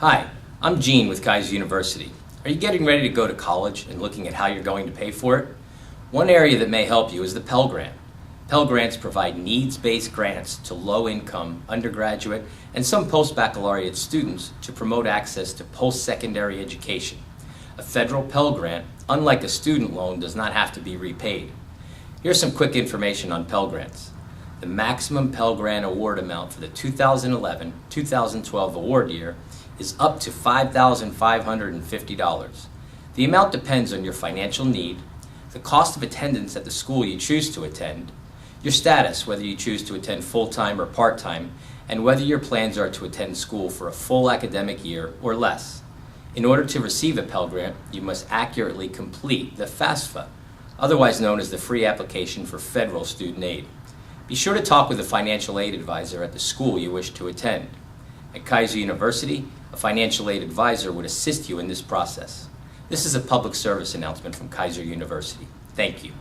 Hi, I'm Gene with Kaiser University. Are you getting ready to go to college and looking at how you're going to pay for it? One area that may help you is the Pell Grant. Pell Grants provide needs-based grants to low-income, undergraduate, and some post-baccalaureate students to promote access to post-secondary education. A federal Pell Grant, unlike a student loan, does not have to be repaid. Here's some quick information on Pell Grants. The maximum Pell Grant award amount for the 2011-2012 award year is up to $5,550. The amount depends on your financial need, the cost of attendance at the school you choose to attend, your status, whether you choose to attend full-time or part-time, and whether your plans are to attend school for a full academic year or less. In order to receive a Pell Grant, you must accurately complete the FAFSA, otherwise known as the Free Application for Federal Student Aid. Be sure to talk with a financial aid advisor at the school you wish to attend. At Kaiser University, a financial aid advisor would assist you in this process. This is a public service announcement from Kaiser University. Thank you.